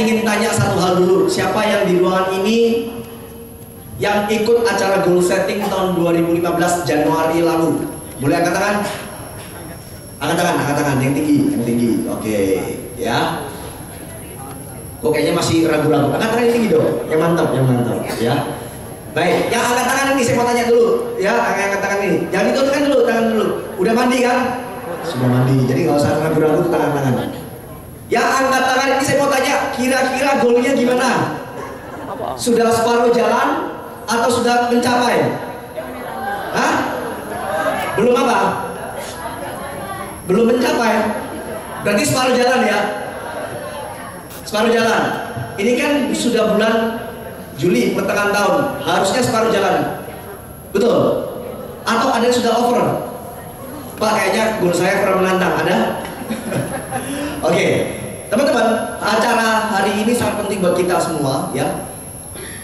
ingin tanya satu hal dulu. Siapa yang di ruangan ini yang ikut acara goal setting tahun 2015 Januari lalu? Boleh angkat tangan? Angkat tangan yang tinggi. Oke, ya. Kok kayaknya masih ragu-ragu. Angkat tangan yang tinggi dong. Yang mantap, ya. Baik, yang angkat tangan ini saya mau tanya dulu. Ya, angkat tangan ini. Jangan ditutup dulu, tangan dulu. Udah mandi kan? Sudah mandi. Jadi nggak usah ragu-ragu tangan. Yang angkat tangan ini saya mau tanya, kira-kira goalnya gimana? Sudah separuh jalan atau sudah mencapai? Hah? Belum apa? Belum mencapai? Berarti separuh jalan ya? Separuh jalan. Ini kan sudah bulan Juli, pertengahan tahun. Harusnya separuh jalan. Betul? Atau ada yang sudah over? Pak, kayaknya goal saya kurang menantang. Ada? Oke. Teman-teman, acara hari ini sangat penting buat kita semua, ya.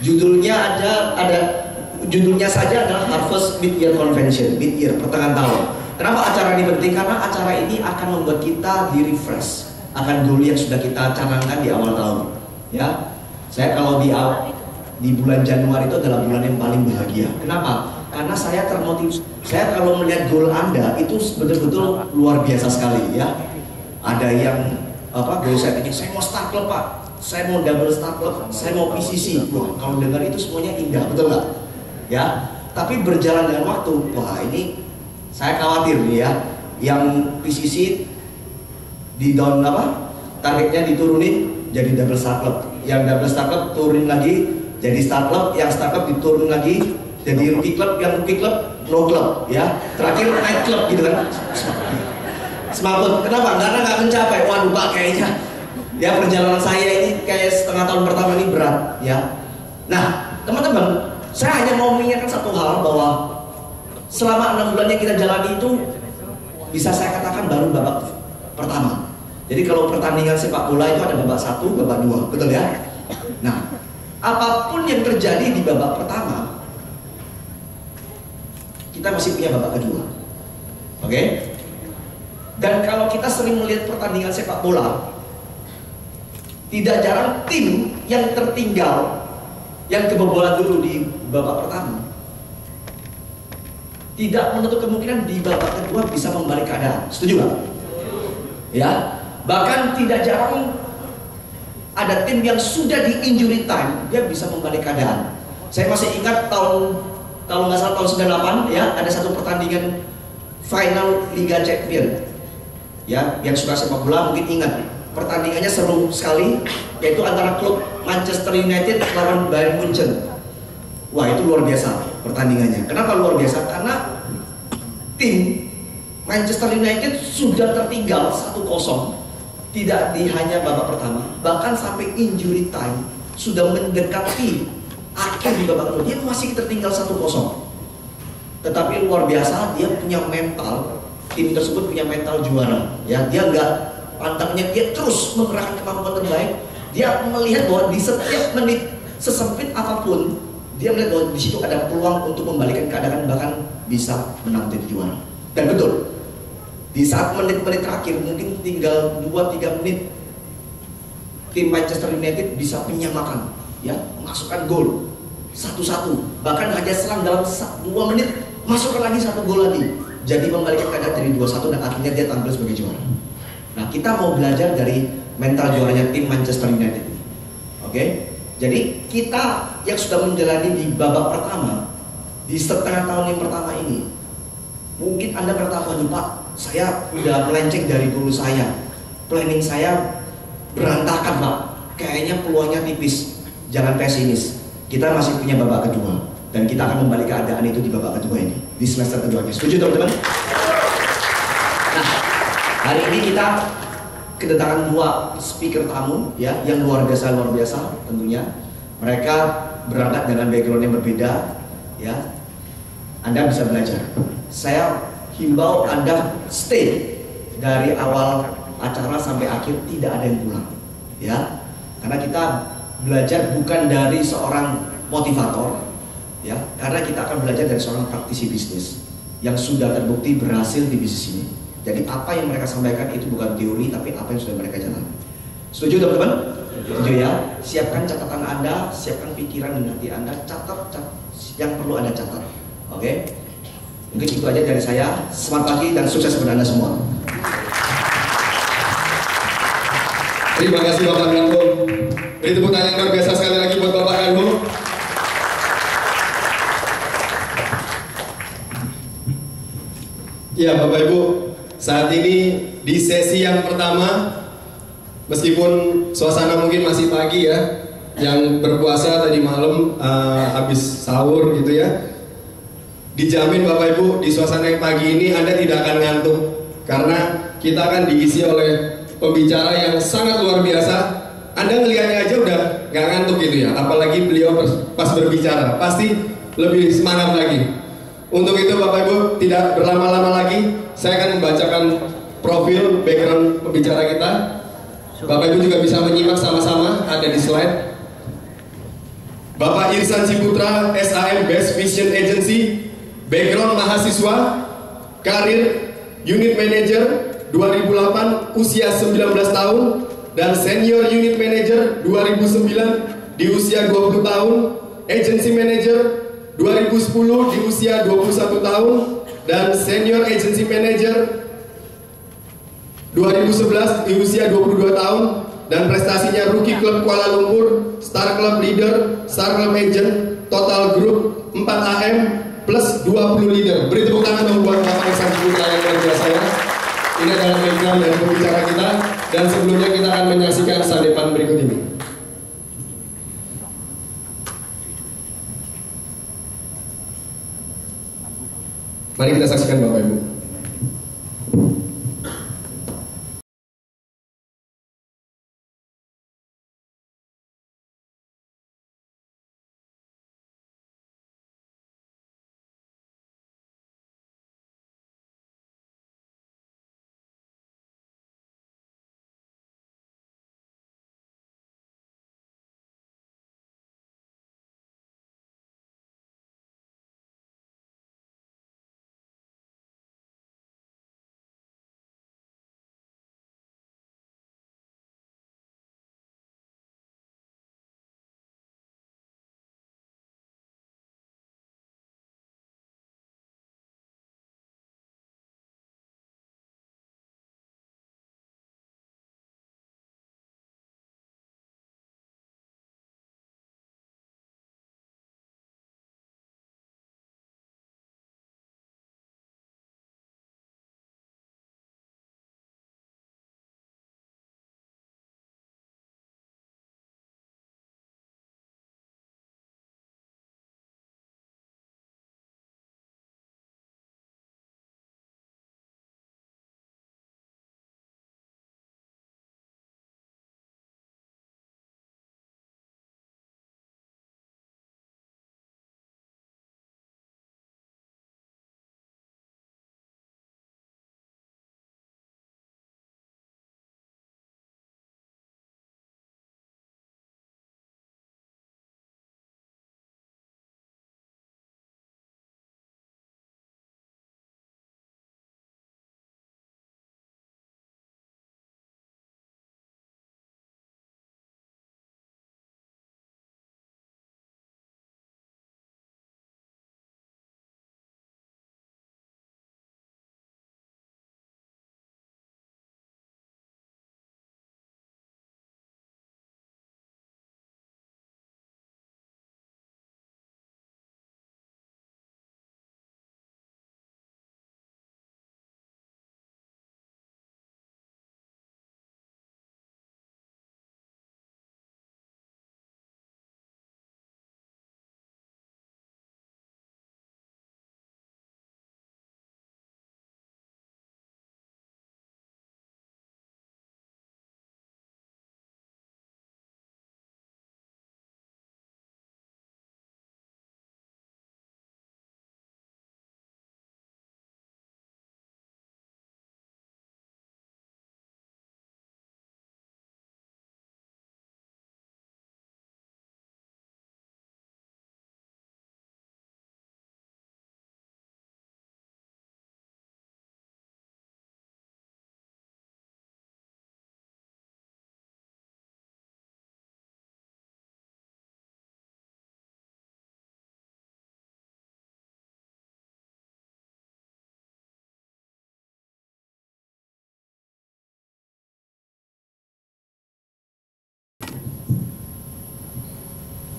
Judulnya judulnya saja adalah Harvest Mid-Year Convention, Mid-Year, pertengahan tahun. Kenapa acara ini penting? Karena acara ini akan membuat kita di-refresh akan goal yang sudah kita canangkan di awal tahun, ya. Saya kalau di bulan Januari itu adalah bulan yang paling bahagia. Kenapa? Karena saya termotivasi. Saya kalau melihat goal Anda itu betul-betul luar biasa sekali, ya. Ada yang goal settingnya, saya mau start club Pak, saya mau double start club, saya mau PCC. Wah, kalau dengar itu semuanya indah, betul nggak? Ya, tapi berjalan dengan waktu, wah ini saya khawatir nih ya, yang PCC di down targetnya diturunin jadi double start club, yang double start club turunin lagi jadi start club, yang start club diturunin lagi jadi rookie club, yang rookie club no club, ya, terakhir night club gitu kan. Semaput, kenapa? Karena nggak mencapai. Waduh Pak, kayaknya ya perjalanan saya ini kayak setengah tahun pertama ini berat, ya. Nah, teman-teman, saya hanya mau mengingatkan satu hal, bahwa selama 6 bulan yang kita jalani itu bisa saya katakan baru babak pertama. Jadi kalau pertandingan sepak bola itu ada babak 1, babak 2, betul ya? Nah, apapun yang terjadi di babak pertama, kita masih punya babak kedua. Oke? Dan kalau kita sering melihat pertandingan sepak bola, tidak jarang tim yang tertinggal, yang kebobolan dulu di babak pertama, tidak menutup kemungkinan di babak kedua bisa membalik keadaan. Setuju nggak? Ya, bahkan tidak jarang ada tim yang sudah di injury time, dia bisa membalik keadaan. Saya masih ingat tahun, kalau nggak salah tahun 98, ya, ada satu pertandingan final Liga Champions. Ya, yang suka sepak bola mungkin ingat pertandingannya seru sekali, yaitu antara klub Manchester United lawan Bayern Munchen. Wah, itu luar biasa pertandingannya. Kenapa luar biasa? Karena tim Manchester United sudah tertinggal 1-0, tidak di hanya babak pertama, bahkan sampai injury time, sudah mendekati akhir di babak kedua, dia masih tertinggal 1-0. Tetapi luar biasa, dia punya mental. Tim tersebut punya mental juara, ya. Dia nggak pantangnya, dia terus mengerahkan kemampuan terbaik. Dia melihat bahwa di setiap menit, sesempit apapun, dia melihat bahwa di situ ada peluang untuk membalikkan keadaan, bahkan bisa menang jadi juara. Dan betul, di saat menit-menit terakhir, mungkin tinggal 2-3 menit, tim Manchester United bisa menyamakan, ya, masukkan gol 1-1. Bahkan hanya selang dalam 2 menit, masukkan lagi 1 gol lagi. Jadi membalikkan keadaan dari 2-1 dan akhirnya dia tampil sebagai juara. Nah, kita mau belajar dari mental juaranya tim Manchester United ini. Oke? Jadi kita yang sudah menjalani di babak pertama, di setengah tahun yang pertama ini, mungkin Anda berkata, waduh Pak, saya udah melenceng dari guru saya, planning saya berantakan Pak, kayaknya peluangnya tipis. Jangan pesimis, kita masih punya babak kedua, dan kita akan membalik keadaan itu di babak kedua ini, di semester kedua ini. Setuju teman-teman? Nah, hari ini kita kedatangan 2 speaker tamu, ya, yang luar biasa tentunya. Mereka berangkat dengan background yang berbeda, ya. Anda bisa belajar. Saya himbau Anda stay dari awal acara sampai akhir, tidak ada yang pulang, ya. Karena kita belajar bukan dari seorang motivator, ya, karena kita akan belajar dari seorang praktisi bisnis yang sudah terbukti berhasil di bisnis ini. Jadi apa yang mereka sampaikan itu bukan teori, tapi apa yang sudah mereka jalani. Setuju teman-teman? Setuju ya? Siapkan catatan Anda, siapkan pikiran dan hati Anda, catat yang perlu Anda catat. Oke? Mungkin itu aja dari saya. Selamat pagi dan sukses buat Anda semua. Terima kasih Bapak Menko. Beri tepuk tangan yang luar biasa sekali lagi buat Bapak Menko. Ya Bapak Ibu, saat ini di sesi yang pertama, meskipun suasana mungkin masih pagi ya, yang berpuasa tadi malam habis sahur gitu ya, dijamin Bapak Ibu di suasana yang pagi ini Anda tidak akan ngantuk, karena kita akan diisi oleh pembicara yang sangat luar biasa. Anda ngelihatnya aja udah nggak ngantuk gitu ya, apalagi beliau pas berbicara pasti lebih semangat lagi. Untuk itu Bapak Ibu tidak berlama-lama lagi, saya akan membacakan profil background pembicara kita. Bapak Ibu juga bisa menyimak sama-sama, ada di slide. Bapak Irsan Ciputra, SAM Best Vision Agency, background mahasiswa, karir Unit Manager 2008, usia 19 tahun, dan Senior Unit Manager 2009 di usia 20 tahun, Agency Manager 2010 di usia 21 tahun, dan Senior Agency Manager 2011 di usia 22 tahun, dan prestasinya Rookie Club Kuala Lumpur, Star Club Leader, Star Club Agent, Total Group 4 AM plus 20 leader. Beri tepuk tangan dong buat Bapak Irsan Ciputra yang luar biasa ya. Ini adalah background dari pembicara kita, dan sebelumnya kita akan menyaksikan sadepan berikut ini. Mari kita saksikan Bapak Ibu.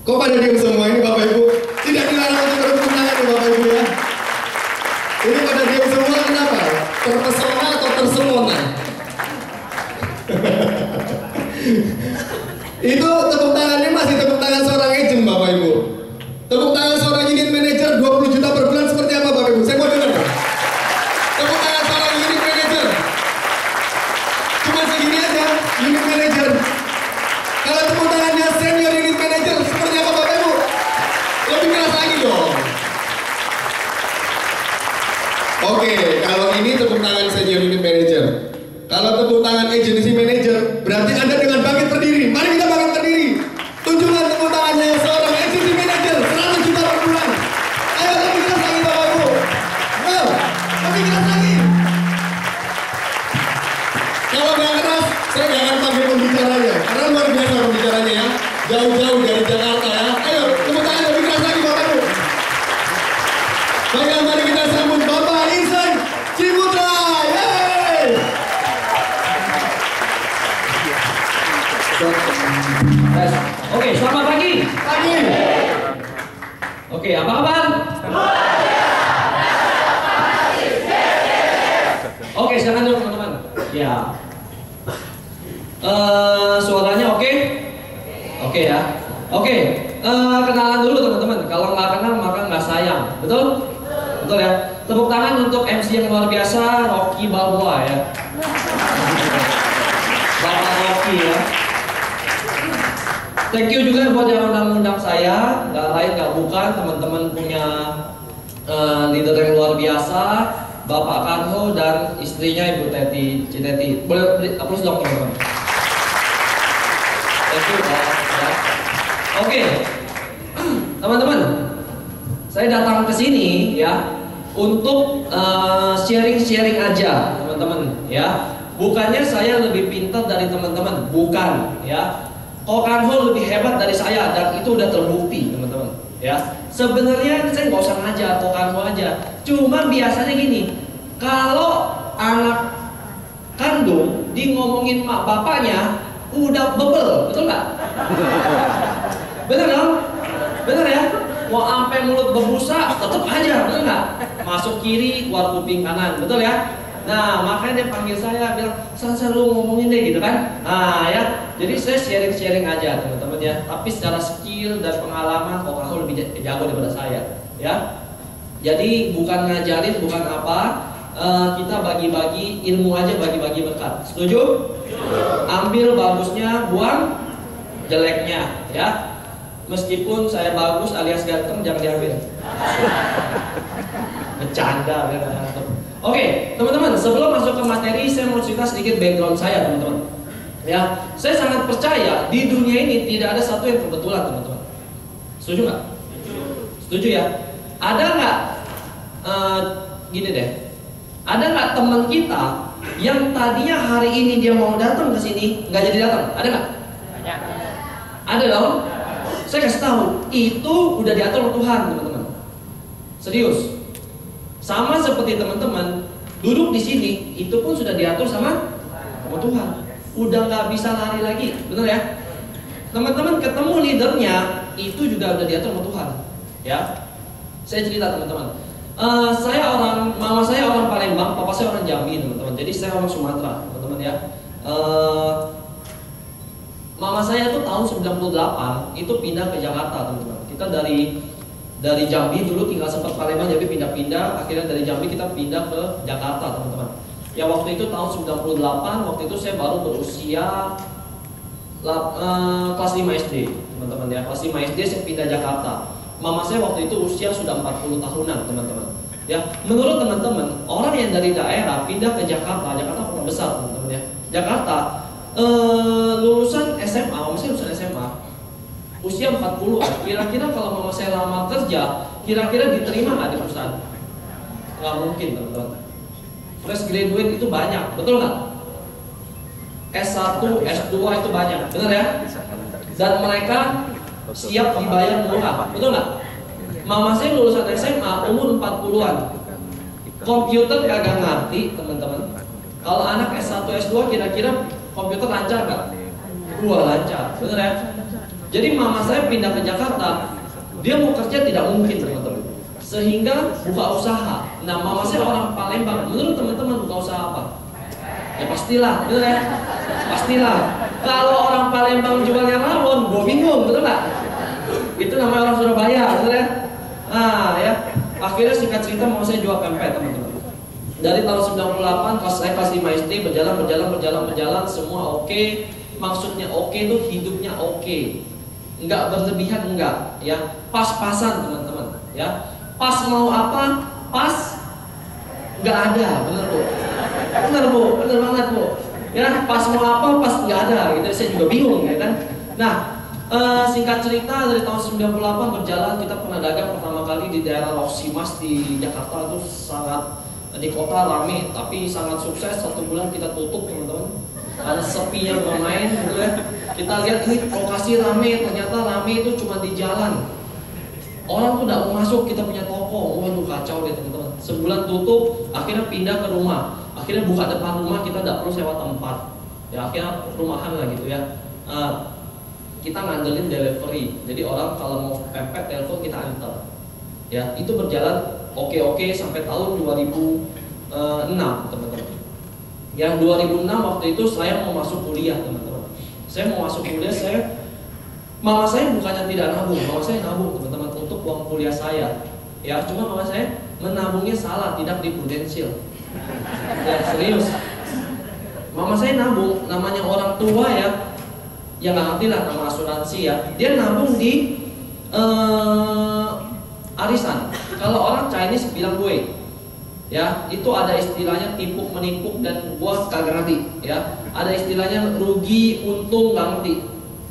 Kok pada diam semua ini Bapak Ibu? Tidak dilarang untuk bertepuk tangan nih Bapak Ibu ya. Ini pada diam semua kenapa? Terpesona atau tersemona? Itu tepuk tangannya masih tepuk tangan seorang agent Bapak Ibu. Tepuk tangan seorang unit manager 20 juta per bulan seperti apa Bapak Ibu? Saya mau dengar. Tepuk tangan seorang unit manager. Cuma segini aja, unit manager. Kalau tepuk tangannya senior unit manager seperti apa Bapak Ibu? Lebih keras lagi dong. Oke, kalau ini tepuk tangan senior unit manager. Kalau tepuk tangan agency manager, berarti Anda dengan bangkit berdiri. Mari kita bangkit berdiri. Tunjukkan tepuk tangannya seorang agency manager 100 juta per bulan. Ayo lebih keras lagi Bapak Ibu. Wow, lebih keras lagi. Kalau nggak keras, saya nggak akan panggil pembicaranya. Karena luar biasa pembicaranya ya. Jauh-jauh dari Jakarta ya. Ayo, tepuk tangan lebih keras lagi Bapak Ibu. Baiklah, mari kita sambut Bapak Ihsan Ciputra. Yeay! Oke, selamat pagi. Pagi. Oke, apa kabar? Oke, silakan dulu teman-teman. Ya. Suaranya oke? Oke ya. Oke, kenalan dulu teman-teman. Kalau nggak kenal maka nggak sayang. Betul? Betul ya. Tepuk tangan untuk MC yang luar biasa, Rocky Balboa ya. Bapak Rocky ya. Thank you juga buat yang undang-undang saya. Nggak lain nggak bukan, teman-teman punya leader yang luar biasa, Bapak Kanho dan istrinya Ibu Teti Citeti. Boleh aplaus dong teman-teman. Thank you Pak. Ya. Oke, teman-teman, saya datang ke sini ya untuk sharing-sharing aja teman-teman ya. Bukannya saya lebih pintar dari teman-teman, bukan ya. Kokanho lebih hebat dari saya dan itu udah terbukti teman-teman ya. Sebenarnya saya nggak usah ngajar Kokanho aja. Cuma biasanya gini, kalau anak kandung di ngomongin mak bapaknya udah bebel, betul nggak? Bener dong? Bener ya? Mau sampai mulut berbusa tetap aja, betul nggak? Masuk kiri, keluar kuping kanan, betul ya? Nah, makanya dia panggil saya, bilang, San lu ngomongin deh gitu kan. Nah ya, jadi saya sharing-sharing aja teman-teman ya. Tapi secara skill dan pengalaman, kok kamu lebih jago daripada saya ya. Jadi bukan ngajarin, bukan apa, kita bagi-bagi ilmu aja, bagi-bagi berkat. Setuju? Ambil bagusnya, buang jeleknya ya. Meskipun saya bagus alias ganteng, jangan diambil. Bercanda ya. Oke, teman-teman, sebelum masuk ke materi, saya mau cerita sedikit background saya, teman-teman. Ya, saya sangat percaya di dunia ini tidak ada satu yang kebetulan, teman-teman. Setuju nggak? Setuju ya? Ada nggak? Gini deh, ada nggak teman kita yang tadinya hari ini dia mau datang ke sini nggak jadi datang? Ada nggak? Ada dong. Saya kasih tahu, itu udah diatur oleh Tuhan, teman-teman. Serius. Sama seperti teman-teman duduk di sini, itu pun sudah diatur sama Tuhan. Udah nggak bisa lari lagi, benar ya? Teman-teman ketemu leadernya, itu juga udah diatur sama Tuhan. Ya, saya cerita teman-teman. Mama saya orang Palembang, papa saya orang Jambi, teman-teman. Jadi saya orang Sumatera, teman-teman ya. Mama saya tuh tahun 98 itu pindah ke Jakarta, teman-teman. Kita dari Jambi dulu tinggal sempat Palembang, jadi pindah-pindah. Akhirnya dari Jambi kita pindah ke Jakarta, teman-teman. Ya waktu itu tahun 98, waktu itu saya baru berusia kelas 5 SD, teman-teman ya. Kelas 5 SD saya pindah Jakarta. Mama saya waktu itu usia sudah 40 tahunan, teman-teman. Ya, menurut teman-teman, orang yang dari daerah pindah ke Jakarta, Jakarta kota besar, teman-teman ya. Jakarta lulusan SMA, mama saya lulusan SMA. Usia 40, kira-kira kalau mama saya lama kerja, kira-kira diterima nggak di perusahaan? Nggak mungkin, teman-teman. Fresh graduate itu banyak, betul nggak? S1, S2 itu banyak, benar ya? Dan mereka siap dibayar murah, betul nggak? Mama saya lulusan SMA umur 40-an. Komputer kagak ngerti, teman-teman. Kalau anak S1, S2 kira-kira komputer lancar nggak? Lancar, benar ya? Jadi mama saya pindah ke Jakarta, dia mau kerja tidak mungkin teman-teman, sehingga buka usaha. Nah mama saya orang Palembang, menurut teman-teman buka usaha apa? Ya pastilah, betul ya? Pastilah. Kalau orang Palembang jualnya rawon, gue bingung, betul nggak? Itu namanya orang Surabaya, betul ya? Nah ya, akhirnya singkat cerita mama saya jual pempek teman-teman. Dari tahun 98, saya kelas 5 SD, berjalan, semua oke. Maksudnya oke itu hidupnya oke. Enggak berlebihan, enggak, ya. Pas-pasan teman-teman, ya. Pas mau apa? Pas enggak ada, bener Bu. Bener banget Bu. Ya, pas mau apa? Pas enggak ada, gitu. Saya juga bingung, ya kan. Nah, singkat cerita dari tahun 98 berjalan, kita pernah dagang pertama kali di daerah Loksimas di Jakarta. Itu sangat di kota rame, tapi sangat sukses. 1 bulan kita tutup teman-teman karena sepinya bermain gitu ya. Kita lihat ini lokasi rame, ternyata rame itu cuma di jalan. Orang tuh tidak mau masuk, kita punya toko. Waduh kacau deh teman-teman. Sebulan tutup, akhirnya pindah ke rumah. Akhirnya buka depan rumah, kita tidak perlu sewa tempat. Ya akhirnya rumahan lah gitu ya. Kita ngandelin delivery. Jadi orang kalau mau pempek telepon kita antar. Ya itu berjalan oke sampai tahun 2006 teman-teman. Yang 2006 waktu itu saya mau masuk kuliah teman-teman. Saya mau masuk kuliah, mama saya bukannya tidak nabung, mama saya nabung teman-teman untuk uang kuliah saya. Ya cuma mama saya menabungnya salah, tidak di prudensial. Ya serius. Mama saya nabung, namanya orang tua ya, yang nggak ngerti lah nama asuransi ya. Dia nabung di arisan. Kalau orang Chinese bilang gue, ya itu ada istilahnya tipuk menipuk dan gua kagak ngerti, ya. Ada istilahnya rugi untung nggak ngerti.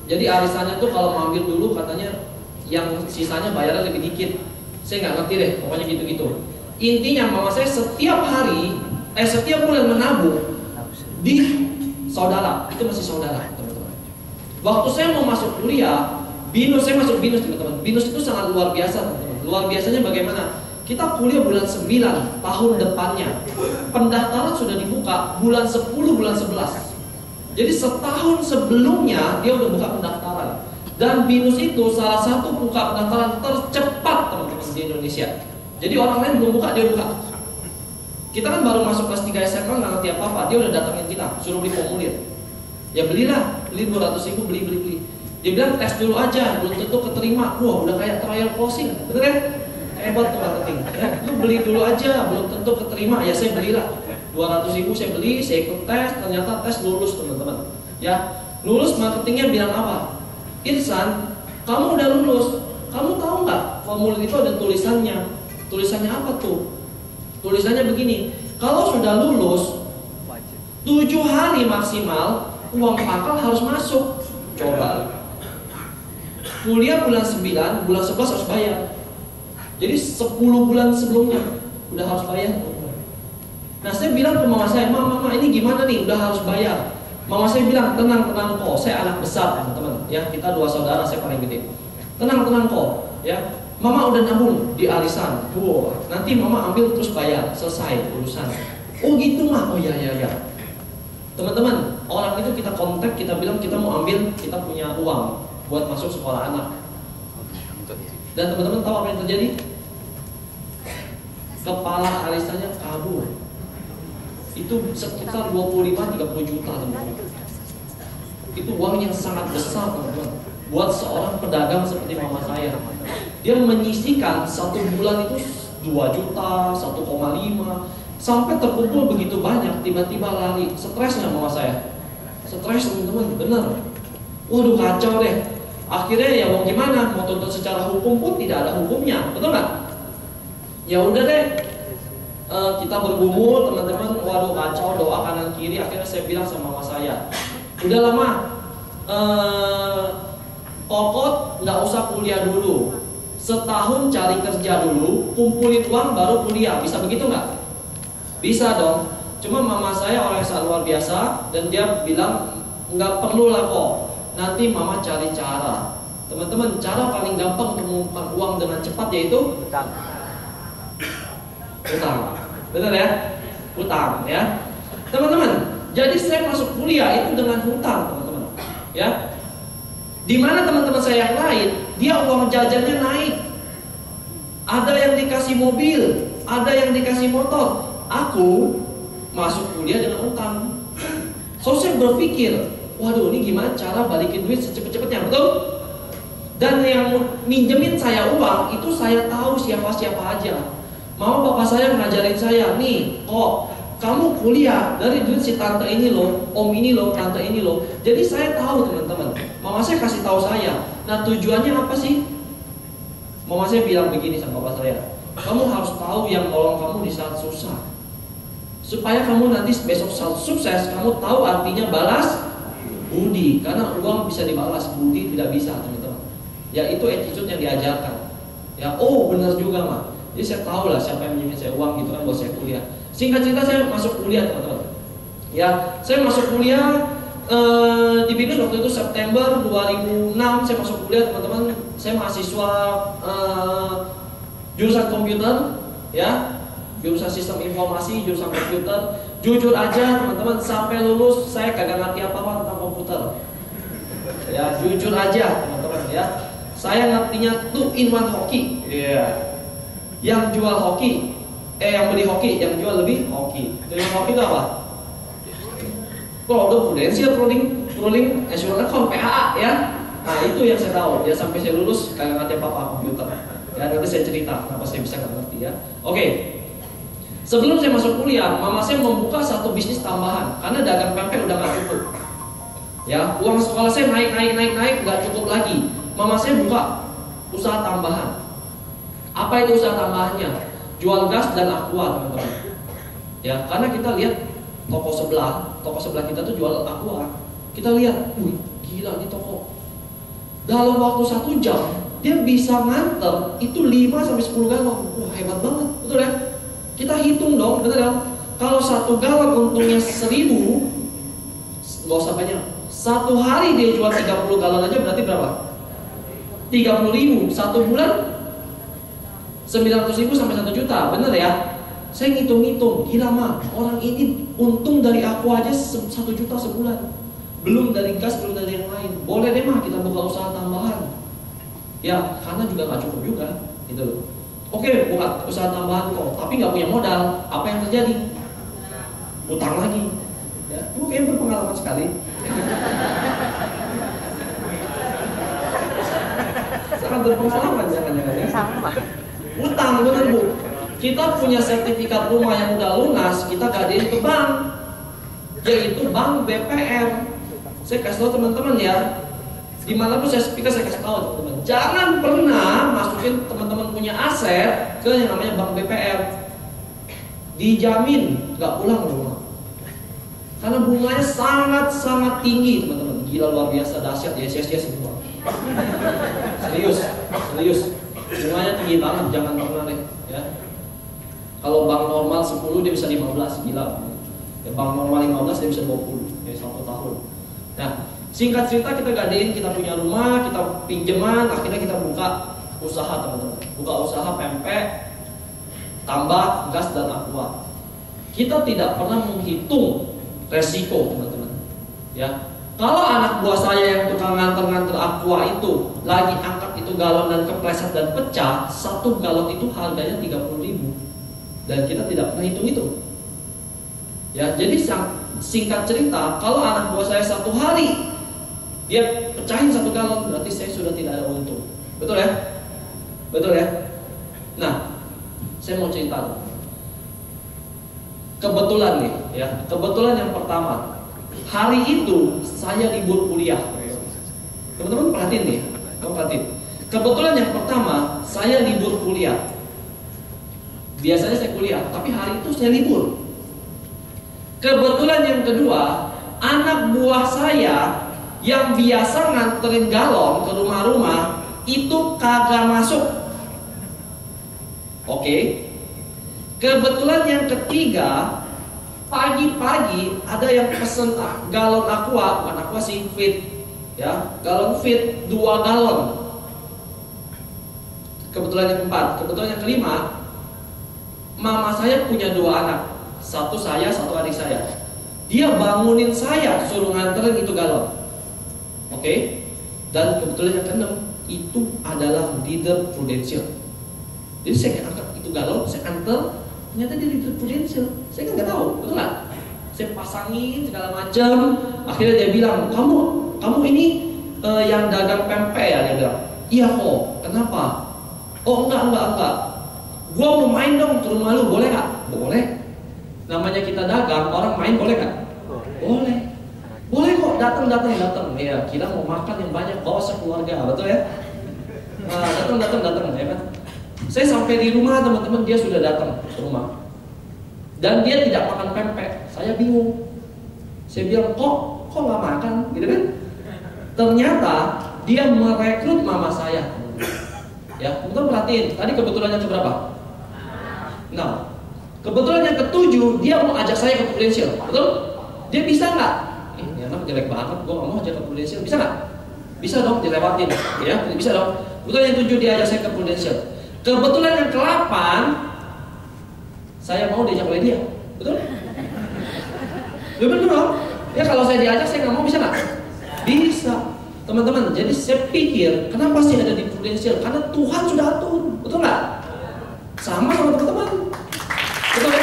Jadi arisannya tuh kalau mau ambil dulu katanya yang sisanya bayarnya lebih dikit. Saya nggak ngerti deh, pokoknya gitu-gitu. Intinya mama saya setiap bulan menabung di saudara, itu masih saudara teman-teman. Waktu saya mau masuk kuliah, saya masuk BINUS teman-teman. BINUS itu sangat luar biasa teman-teman. Luar biasanya bagaimana? Kita kuliah bulan 9 tahun depannya. Pendaftaran sudah dibuka bulan 10, bulan 11. Jadi setahun sebelumnya dia udah buka pendaftaran. Dan BINUS itu salah satu buka pendaftaran tercepat teman-teman di Indonesia. Jadi orang lain belum buka, dia buka. Kita kan baru masuk kelas 3 SMA nggak ngerti apa-apa, dia udah datangin kita, suruh beli formulir. Ya belilah, beli 200.000, beli. Dia bilang tes dulu aja, belum tentu keterima. Wah udah kayak trial closing, bener kan? Hebat tuh marketing. Ya, lu beli dulu aja, belum tentu keterima. Ya saya belilah, 200.000 saya beli, saya ikut tes, ternyata tes lulus teman-teman. Ya lulus, marketingnya bilang apa? Irsan, kamu udah lulus, kamu tahu nggak? Formulir itu ada tulisannya. Tulisannya apa tuh? Tulisannya begini, kalau sudah lulus 7 hari maksimal uang pangkal harus masuk. Coba. Kuliah bulan 9, bulan 11 harus bayar. Jadi 10 bulan sebelumnya udah harus bayar. Nah saya bilang ke mama saya, mama ini gimana nih, udah harus bayar. Mama saya bilang, tenang kok, saya anak besar teman-teman. Ya kita 2 saudara, saya paling gede. Tenang kok, ya. Mama udah nabung di arisan. Wow, nanti mama ambil terus bayar, selesai urusan. Oh gitu mah, oh ya. Teman-teman, orang itu kita kontak, kita bilang kita mau ambil, kita punya uang buat masuk sekolah anak. Dan teman-teman tahu apa yang terjadi? Kepala arisannya kabur. Itu sekitar 25-30 juta teman-teman. Itu uang yang sangat besar teman-teman. Buat seorang pedagang seperti mama saya. Dia menyisihkan 1 bulan itu 2 juta, 1,5 sampai terkumpul begitu banyak, tiba-tiba lari. Stres nggak mama saya? Stres teman-teman, bener. Waduh kacau deh. Akhirnya ya mau gimana? Mau tuntut secara hukum pun tidak ada hukumnya, betul nggak? Ya udah deh, kita bergumul teman-teman. Waduh kacau, doa kanan kiri. Akhirnya saya bilang sama mama saya, udah lama, kokot nggak usah kuliah dulu. Setahun cari kerja dulu, kumpulin uang baru kuliah. Bisa begitu nggak? Bisa dong. Cuma mama saya orang yang sangat luar biasa dan dia bilang nggak perlu lah kok. Nanti mama cari cara. Teman-teman, cara paling gampang untuk mengumpulkan uang dengan cepat yaitu utang. Benar ya? Utang ya. Teman-teman, jadi saya masuk kuliah itu dengan hutang, teman-teman. Ya. Dimana teman-teman saya yang lain, dia uang jajannya naik. Ada yang dikasih mobil, ada yang dikasih motor. Aku masuk kuliah dengan utang. So saya berpikir, waduh ini gimana cara balikin duit secepat-cepatnya, betul? Dan yang minjemin saya uang itu saya tahu siapa-siapa aja. Mau bapak saya ngajarin saya, nih kok kamu kuliah dari duit si tante ini loh, om ini loh, tante ini loh. Jadi saya tahu teman-teman. Mama saya kasih tahu saya. Nah tujuannya apa sih? Mama saya bilang begini sama bapak saya, kamu harus tahu yang nolong kamu di saat susah, supaya kamu nanti besok saat sukses, kamu tahu artinya balas budi. Karena uang bisa dibalas, budi tidak bisa teman-teman. Ya itu attitude yang diajarkan. Ya oh benar juga mah. Jadi saya tahu lah siapa yang minjemin saya uang gitu kan buat saya kuliah. Singkat cerita saya masuk kuliah teman-teman. Ya saya masuk kuliah di BINUS waktu itu September 2006 saya masuk kuliah teman-teman. Saya mahasiswa jurusan komputer, ya jurusan sistem informasi, jurusan komputer. Jujur aja teman-teman, sampai lulus saya kagak ngerti apa-apa tentang komputer. Ya jujur aja teman-teman ya. Saya ngertinya 2-in-1 hoki. Iya. Yang jual hoki, yang beli hoki, yang jual lebih hoki. Jual hoki itu apa? Produk prudensial, ruling assurance account, PHA ya. Nah itu yang saya tahu. Ya sampai saya lulus kagak ngerti apa-apa komputer. Ya nanti saya cerita kenapa saya bisa nggak ngerti ya. Oke. Sebelum saya masuk kuliah, mama saya membuka satu bisnis tambahan karena dagang pempek udah nggak cukup. Ya uang sekolah saya naik nggak cukup lagi. Mama saya buka usaha tambahan. Apa itu usaha tambahannya? Jual gas dan aqua teman-teman. Ya karena kita lihat toko sebelah kita tuh jual aqua. Kita lihat, wih gila nih toko. Dalam waktu 1 jam dia bisa nganter itu 5-10 galon. Wah hebat banget, betul ya? Kita hitung dong, betul ya? Kalau 1 galon untungnya 1.000, nggak usah banyak. 1 hari dia jual 30 galon aja berarti berapa? 30.000. 1 bulan 900.000 sampai 1 juta, bener ya? Saya ngitung-ngitung, gila mah orang ini untung dari aku aja 1 juta sebulan. Belum dari gas, belum dari yang lain. Boleh deh mah kita buka usaha tambahan. Ya, karena juga nggak cukup juga, gitu loh. Oke, buka usaha tambahan kok, tapi nggak punya modal. Apa yang terjadi? Utang lagi. Ya, itu kayaknya berpengalaman sekali. Sangat berpengalaman jangan-jangan ya. Sama. Utang bener bu. Kita punya sertifikat rumah yang udah lunas, kita gadein ke bank, yaitu bank BPR. Saya kasih tahu teman-teman ya, dimanapun saya speaker saya kasih tahu teman-teman, jangan pernah masukin teman-teman punya aset ke yang namanya bank BPR. Dijamin nggak pulang rumah, karena bunganya sangat-sangat tinggi teman-teman. Gila luar biasa, dahsyat ya, sia-sia semua. Serius. Bunganya tinggi banget, jangan pernah deh ya. Kalau bank normal 10 dia bisa 15, gila. Ya, bank normal 15 dia bisa 20, ya 1 tahun. Nah, singkat cerita kita gadein, kita punya rumah, kita pinjaman, akhirnya kita buka usaha teman-teman. Buka usaha pempek, tambak, gas dan aqua. Kita tidak pernah menghitung resiko teman-teman. Ya, kalau anak buah saya yang tukang nganter-nganter aqua itu lagi angkat itu galon dan kepleset dan pecah, 1 galon itu harganya 30.000 dan kita tidak pernah hitung itu. Ya, jadi singkat cerita, kalau anak buah saya 1 hari dia pecahin 1 galon, berarti saya sudah tidak ada untung. Betul ya? Betul ya? Nah, saya mau cerita. Kebetulan nih, ya. Kebetulan yang pertama, hari itu saya libur kuliah. Teman-teman perhatiin nih, kamu perhatiin. Kebetulan yang pertama, saya libur kuliah. Biasanya saya kuliah, tapi hari itu saya libur. Kebetulan yang kedua, anak buah saya yang biasa nganterin galon ke rumah-rumah itu kagak masuk. Oke. Kebetulan yang ketiga, pagi-pagi ada yang pesen galon aqua, bukan aqua sih, fit. Ya, galon fit 2 galon. Kebetulan yang keempat, kebetulan yang kelima, mama saya punya 2 anak. 1 saya, 1 adik saya. Dia bangunin saya suruh nganterin itu galon. Oke. Dan kebetulan yang keenam itu adalah leader Prudential. Jadi saya angkat itu galon, saya antar, ternyata dia leader Prudential. Saya kan nggak tahu, betul nggak? Saya pasangin segala macam. Akhirnya dia bilang, kamu ini yang dagang pempek ya? Dia bilang, iya kok. Kenapa? Oh enggak. Gua mau main dong ke rumah lu, boleh nggak? Boleh. Namanya kita dagang, orang main boleh nggak? Boleh. Boleh kok, datang. Ya, kita mau makan yang banyak, bawa sekeluarga, betul ya? Nah, datang, ya kan? Saya sampai di rumah teman-teman, dia sudah datang ke rumah. Dan dia tidak makan pempek. Saya bingung. Saya bilang, kok nggak makan, gitu kan? Ternyata dia merekrut mama saya. Ya, teman-teman perhatiin. Tadi kebetulannya keberapa? Nah, kebetulan yang ketujuh, dia mau ajak saya ke Prudential, betul? Dia bisa nggak? Ini anak jelek banget, gue nggak mau ajak ke Prudential, bisa nggak? Bisa dong, dilewatin, ya, bisa dong. Kebetulan yang tujuh dia ajak saya ke Prudential. Kebetulan yang ke-8 saya mau diajak oleh dia, betul? Betul dong? Ya kalau saya diajak saya nggak mau, bisa nggak? Bisa, teman-teman. Jadi saya pikir, kenapa sih ada di Prudential? Karena Tuhan sudah atur, betul nggak? Sama teman-teman. Betul ya?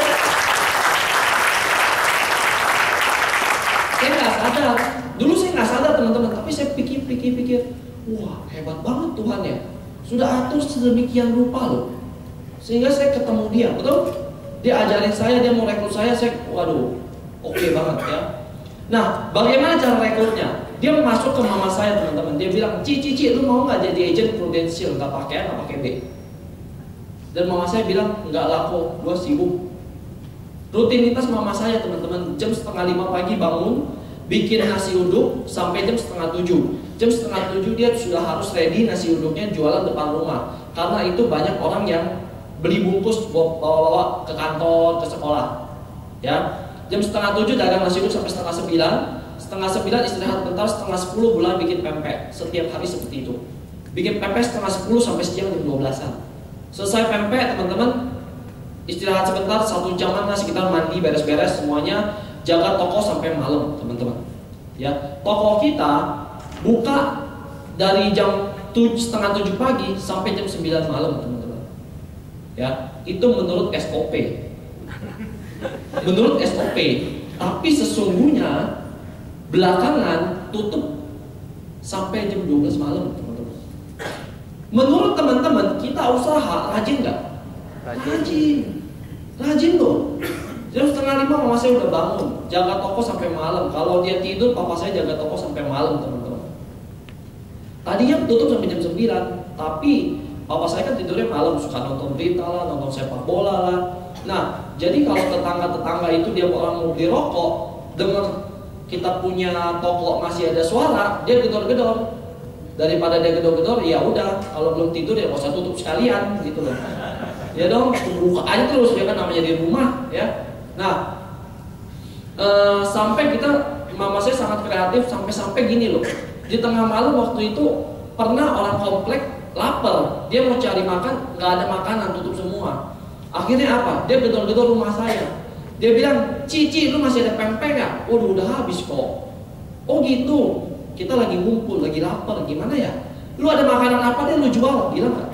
Saya nggak sadar. Dulu saya nggak sadar teman-teman, tapi saya pikir, wah hebat banget Tuhan ya. Sudah atur sedemikian rupa loh. Sehingga saya ketemu dia, betul? Dia ajarin saya, dia mau rekrut saya, waduh, oke banget ya. Nah, bagaimana cara rekrutnya? Dia masuk ke mama saya teman-teman. Dia bilang, Cici, lu mau nggak jadi agent Prudential? Nggak pakai A, nggak pakai B. Dan mama saya bilang, enggak lah kok, gue sibuk. Rutinitas mama saya teman-teman, jam 4:30 pagi bangun, bikin nasi uduk sampai jam 6:30. Jam 6:30 dia sudah harus ready nasi uduknya, jualan depan rumah. Karena itu banyak orang yang beli bungkus bawa ke kantor, ke sekolah. Ya, jam 6:30 dagang nasi uduk sampai 8:30. 8:30 istirahat bentar, 9:30 bulan bikin pempek. Setiap hari seperti itu. Bikin pempek 9:30 sampai siang jam 12-an. Selesai pempek teman-teman, istirahat sebentar, 1 jaman lah sekitar, mandi, beres-beres semuanya, jaga toko sampai malam teman-teman. Ya, toko kita buka dari jam 6:30 pagi sampai jam 9 malam teman-teman. Ya, itu menurut SOP. Menurut SOP, tapi sesungguhnya belakangan tutup sampai jam 12 malam teman-teman. Menurut teman-teman, kita usaha rajin nggak? Rajin loh. Jam 4:30 mama saya udah bangun, jaga toko sampai malam. Kalau dia tidur, papa saya jaga toko sampai malam teman-teman. Tadinya tutup sampai jam 9, tapi papa saya kan tidurnya malam, suka nonton berita lah, nonton sepak bola lah. Nah, jadi kalau tetangga-tetangga itu dia orang mau beli rokok, dengar kita punya toko masih ada suara, dia gedor-gedor. Daripada dia gedor-gedor, ya udah, kalau belum tidur ya nggak usah tutup sekalian gitu loh. Ya dong, buka aja terus, ya kan namanya di rumah ya. Nah, sampai mama saya sangat kreatif sampai gini loh. Di tengah malam waktu itu pernah orang komplek lapar, dia mau cari makan, nggak ada makanan, tutup semua. Akhirnya apa? Dia gedor-gedor rumah saya. Dia bilang, Cici, lu masih ada pempek nggak? Waduh, udah habis kok. Oh gitu. Kita lagi ngumpul, lagi lapar, gimana ya? Lu ada makanan apa deh lu jual? Bilang nggak?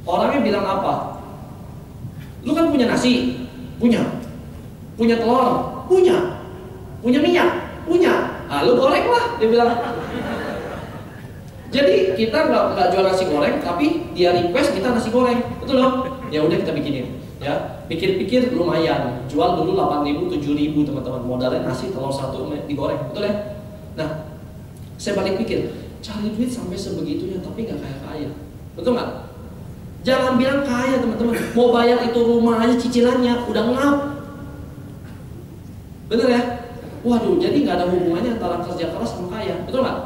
Orangnya bilang apa? Lu kan punya nasi? Punya. Punya telur? Punya. Punya minyak? Punya. Ah, lu goreng lah, dia bilang. Jadi kita nggak jual nasi goreng, tapi dia request kita nasi goreng, betul loh? Ya udah kita bikinin. Ya, pikir-pikir lumayan. Jual dulu 8.000, 7.000 teman-teman. Modalnya nasi telur 1 digoreng, betul ya? Nah, saya balik pikir, cari duit sampai sebegitunya tapi nggak kaya-kaya, betul nggak? Jangan bilang kaya teman-teman. Mau bayar itu rumah aja cicilannya udah ngap, bener ya? Waduh, jadi nggak ada hubungannya antara kerja keras sama kaya, betul nggak?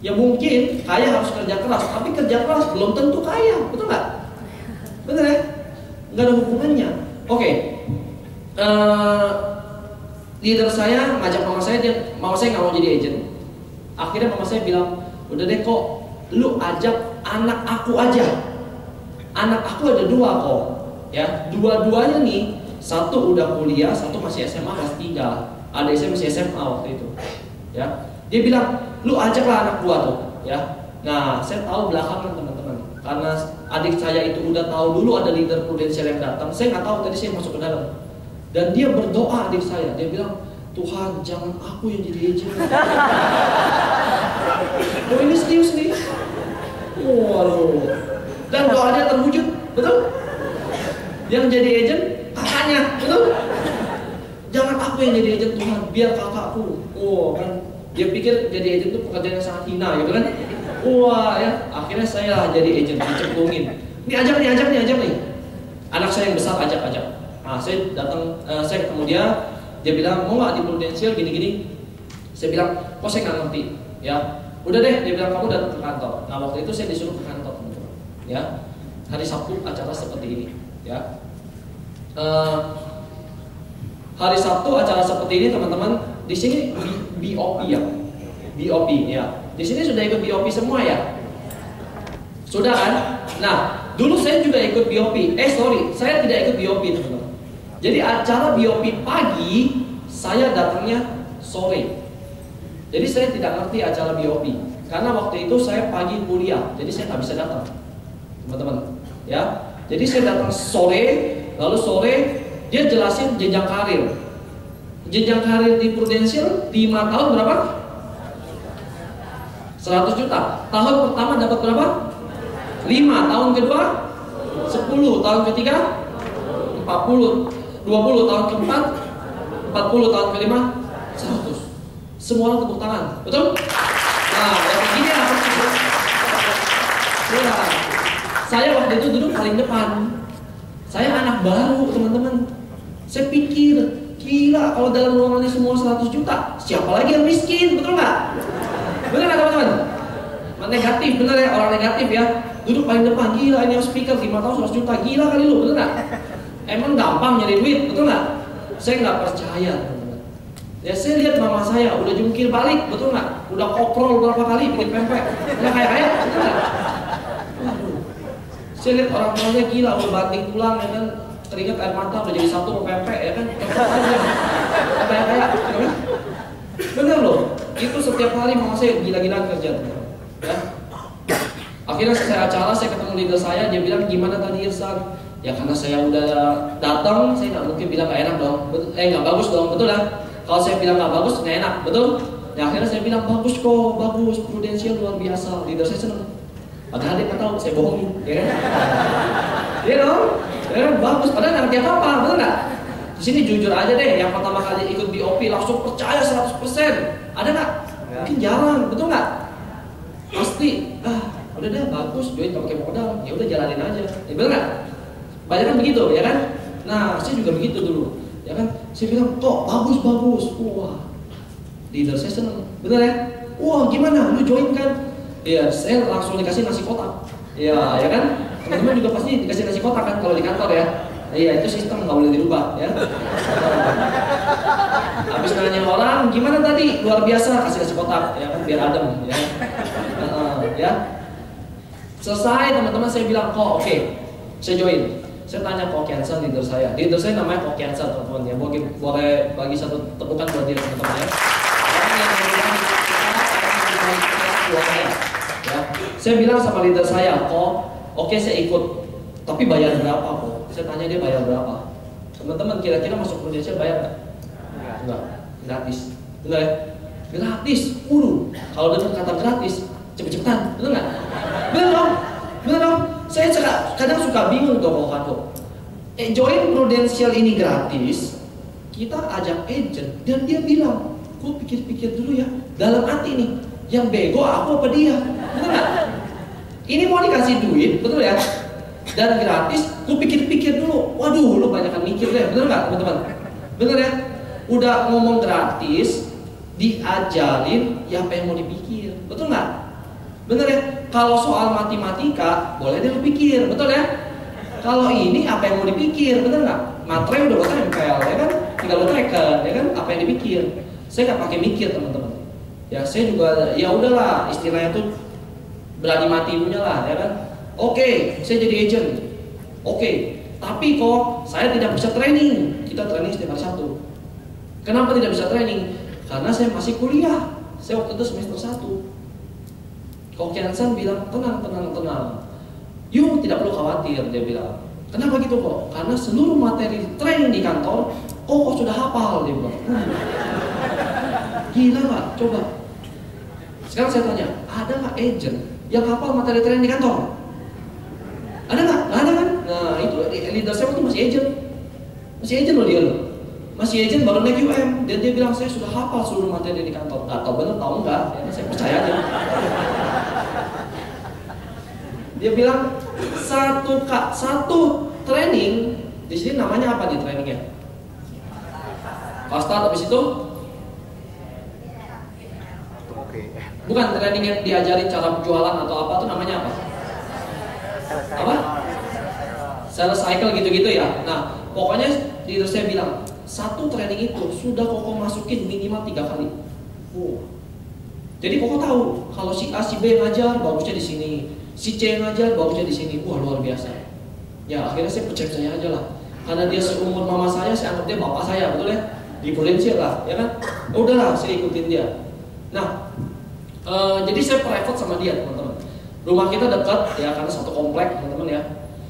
Ya mungkin kaya harus kerja keras, tapi kerja keras belum tentu kaya, betul nggak? Bener ya? Nggak ada hubungannya. Oke. Leader saya ngajak mama saya nggak mau jadi agent. Akhirnya mama saya bilang, udah deh kok, lu ajak anak aku aja. Anak aku ada 2 kok, ya. Dua-duanya nih, satu udah kuliah, satu masih SMA kelas 3. adik saya masih SMA waktu itu, ya. Dia bilang, lu ajaklah anak gua tuh, ya. Nah, saya tahu belakangan teman-teman, karena adik saya itu udah tahu dulu ada leader prudensial yang datang. Saya nggak tahu, tadi saya masuk ke dalam, dan dia berdoa adik saya. Dia bilang, Tuhan jangan aku yang jadi agent. Oh ini serius nih. Waduh. Dan doanya terwujud, betul? Yang jadi agent kakaknya, betul? Jangan aku yang jadi agent Tuhan, biar kakakku. Oh kan, dia pikir jadi agent itu pekerjaan yang sangat hina, gitu kan? Wah ya, akhirnya saya jadi agent, dicemplungin. Ini ajak nih. Anak saya yang besar ajak. Nah, saya datang, saya ketemu dia bilang mau nggak di Prudential gini-gini. Saya bilang, kok saya nggak ngerti, ya. Udah deh, dia bilang kamu datang ke kantor. Nah waktu itu saya disuruh ke kantor, teman-teman. Ya, hari Sabtu acara seperti ini, ya. Hari Sabtu acara seperti ini, teman-teman. Di sini BOP ya, BOP ya. Di sini sudah ikut BOP semua ya? Sudah kan? Nah, dulu saya juga ikut BOP. Saya tidak ikut BOP, teman-teman. Jadi acara BOP pagi, saya datangnya sore. Jadi saya tidak ngerti acara BOP karena waktu itu saya pagi kuliah, jadi saya nggak bisa datang, teman-teman. Ya, jadi saya datang sore, lalu sore dia jelasin jenjang karir. Jenjang karir di Prudential 5 tahun berapa? 100 juta. Tahun pertama dapat berapa? 5. Tahun kedua 10. Tahun ketiga 40. 20 tahun keempat, 40 tahun kelima 100. Semua orang tepuk tangan, betul? Nah, yang begini apa sih? Saya waktu itu duduk paling depan. Saya anak baru, teman-teman. Saya pikir, gila kalau dalam ruangan ini semua 100 juta, siapa lagi yang miskin, betul nggak? Bener nggak teman-teman? Negatif, bener ya, orang negatif ya. Duduk paling depan, gila ini yang speaker 5 tahun 100 juta, gila kali lu, betul nggak? Emang gampang nyari duit, betul nggak? Saya nggak percaya. Ya saya lihat mama saya udah jungkir balik, betul nggak? Udah koprol berapa kali bikin pempek, udah kayak betul nggak? Waduh. Saya lihat orang tuanya gila, udah banting tulang ya kan, teringat air mata udah jadi satu mau pempek ya kan, kayak, bener loh. Itu setiap hari mama saya gila-gilaan kerja, ya. Akhirnya saya acara, saya ketemu leader saya, dia bilang gimana tadi Irsan? Ya karena saya udah datang, saya nggak mungkin bilang nggak enak dong, nggak bagus dong, betul lah. Kalau saya bilang nggak bagus, nggak enak, betul? Ya akhirnya saya bilang bagus kok, bagus, Prudential luar biasa. Leader saya seneng. Padahal dia nggak tahu, saya bohongin, ya kan? Iya dong, ya kan? Bagus. Padahal nggak ngerti apa, betul nggak? Di sini jujur aja deh, yang pertama kali ikut BOP langsung percaya 100%. Ada nggak? Mungkin jarang, betul nggak? Pasti. Udah deh, bagus, join pakai modal, ya udah jalanin aja. Ya betul nggak? Banyak kan begitu, ya kan? Nah, saya juga begitu dulu. Ya kan, saya bilang, kok bagus. Wah, leader saya seneng, bener ya? Wah, gimana? Lu join kan? Ya, saya langsung dikasih nasi kotak. Ya kan? Teman-teman juga pasti dikasih nasi kotak kan kalau di kantor ya. Iya, itu sistem nggak boleh dirubah ya. Habis nanya orang, gimana tadi? Luar biasa, kasih nasi kotak, ya kan? Biar adem, ya. Ya. Selesai teman-teman, saya bilang, kok oke, saya join. Saya tanya Kok Kiansan, leader saya namanya Kok Kiansan, teman-teman ya. Boleh bagi satu tepukan buat dia, teman-teman ya. Ya. Saya bilang sama leader saya, Kok, oke saya ikut, tapi bayar berapa kok? Saya tanya dia bayar berapa. Teman-teman kira-kira masuk Prudential bayar nggak? Enggak, gratis. Benar ya? Gratis. Kalau dengar kata gratis, cepet-cepetan, benar nggak? Benar dong. Saya kadang suka bingung tuh kalau join Prudential ini gratis, kita ajak agent dan dia bilang, kok pikir-pikir dulu ya, dalam hati nih, yang bego aku apa dia? Betul nggak? Ini mau dikasih duit, betul ya? Dan gratis, ku pikir-pikir dulu. Waduh, lu banyakan mikir deh, betul nggak teman-teman? Betul ya? Udah ngomong gratis, diajarin, ya apa yang mau dipikir, betul nggak? Bener ya? Kalau soal matematika, boleh deh lu pikir, betul ya? Kalau ini apa yang mau dipikir, bener nggak? Materai udah lo tempel, ya kan? Tinggal lo teken, ya kan? Apa yang dipikir? Saya nggak pakai mikir, teman-teman. Ya saya juga, ya udahlah, istilahnya tuh berani mati punya lah, ya kan? Oke, saya jadi agent. Oke, tapi kok saya tidak bisa training. Kita training setiap hari Sabtu. Kenapa tidak bisa training? Karena saya masih kuliah. Saya waktu itu semester 1. Kok Kiansan bilang, tenang. Yuk, tidak perlu khawatir, dia bilang. Kenapa gitu kok? Karena seluruh materi training di kantor, kok sudah hafal, dia bilang. Gila nggak? Coba. Sekarang saya tanya, ada nggak agent yang hafal materi training di kantor? Ada nggak? Nggak ada kan? Nah itu leader saya waktu masih agent loh dia loh. Masih agent baru naik UM, dan dia bilang saya sudah hafal seluruh materi di kantor. Nggak tahu bener tahu nggak? Ya, saya percaya aja. Dia bilang satu training di sini namanya apa nih trainingnya? Fast start habis itu? Bukan training yang diajarin cara jualan atau apa tuh namanya apa? Apa? Sales cycle gitu-gitu ya. Nah, pokoknya leader saya bilang satu training itu sudah Koko masukin minimal 3 kali. Jadi Koko tahu kalau si A, si B yang ngajar bagusnya di sini, si C yang ngajar bagusnya di sini. Wah luar biasa. Ya akhirnya saya percaya aja lah. Karena dia seumur mama saya anggap dia bapak saya, betul ya? Di Prudensial lah, ya kan? Udahlah, saya ikutin dia. Nah, jadi saya private sama dia teman-teman. Rumah kita dekat ya karena satu komplek teman-teman ya.